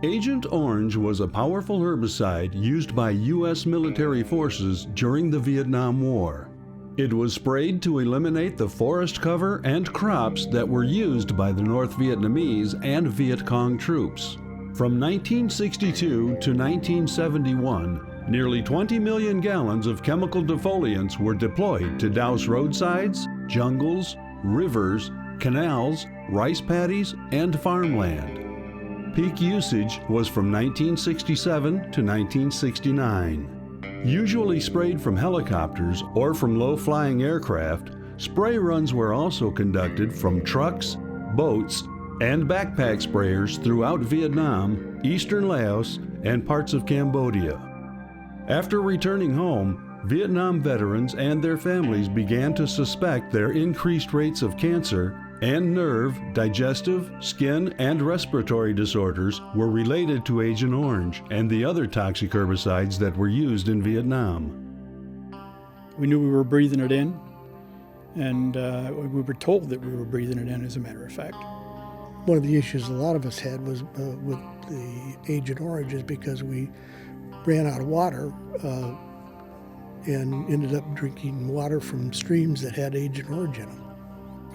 Agent Orange was a powerful herbicide used by U.S. military forces during the Vietnam War. It was sprayed to eliminate the forest cover and crops that were used by the North Vietnamese and Viet Cong troops. From 1962 to 1971, nearly 20 million gallons of chemical defoliants were deployed to douse roadsides, jungles, rivers, canals, rice paddies, and farmland. Peak usage was from 1967 to 1969. Usually sprayed from helicopters or from low-flying aircraft, spray runs were also conducted from trucks, boats, and backpack sprayers throughout Vietnam, eastern Laos, and parts of Cambodia. After returning home, Vietnam veterans and their families began to suspect their increased rates of cancer and nerve, digestive, skin, and respiratory disorders were related to Agent Orange and the other toxic herbicides that were used in Vietnam. We knew we were breathing it in, and we were told that we were breathing it in, as a matter of fact. One of the issues a lot of us had was with the Agent Orange is because we ran out of water and ended up drinking water from streams that had Agent Orange in them.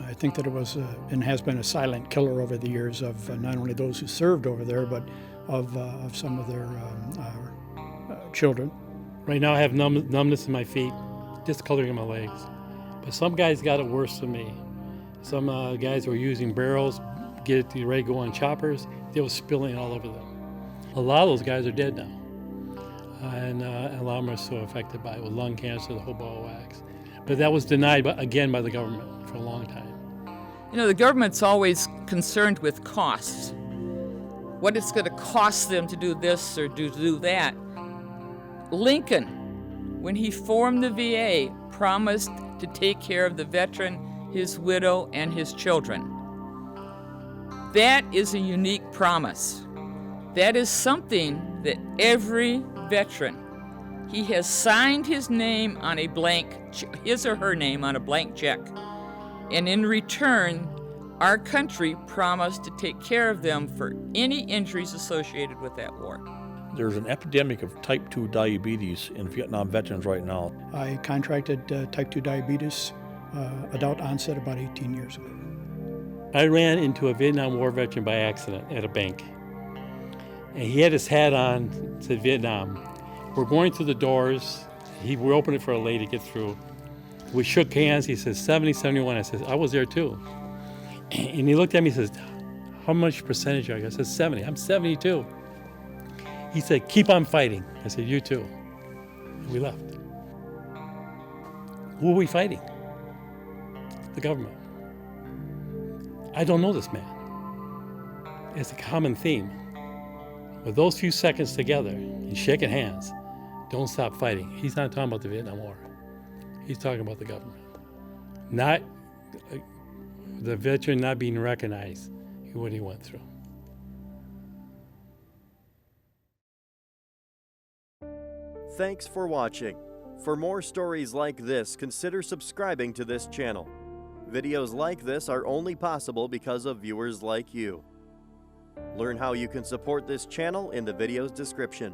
I think that it was and has been a silent killer over the years of not only those who served over there, but of some of their children. Right now I have numbness in my feet, discoloring in my legs. But some guys got it worse than me. Some guys were using barrels, get it ready to go on choppers. They were spilling all over them. A lot of those guys are dead now. And a lot of them are so affected by it with lung cancer, the whole ball of wax. But that was denied, again, by the government for a long time. You know, the government's always concerned with costs. What it's going to cost them to do this or do that. Lincoln, when he formed the VA, promised to take care of the veteran, his widow, and his children. That is a unique promise. That is something that every veteran, he has signed his name on a blank, his or her name on a blank check. And in return, our country promised to take care of them for any injuries associated with that war. There's an epidemic of type 2 diabetes in Vietnam veterans right now. I contracted type 2 diabetes, adult onset, about 18 years ago. I ran into a Vietnam War veteran by accident at a bank. And he had his hat on, said Vietnam. We're going through the doors. We opened it for a lady to get through. We shook hands. He says, 70, 71. I said, I was there too. And he looked at me and says, how much percentage are you? I said, 70. I'm 72. He said, keep on fighting. I said, you too. And we left. Who are we fighting? The government. I don't know this man. It's a common theme. With those few seconds together and shaking hands, don't stop fighting. He's not talking about the Vietnam War. He's talking about the government. Not the veteran not being recognized for what he went through. Thanks for watching. For more stories like this, consider subscribing to this channel. Videos like this are only possible because of viewers like you. Learn how you can support this channel in the video's description.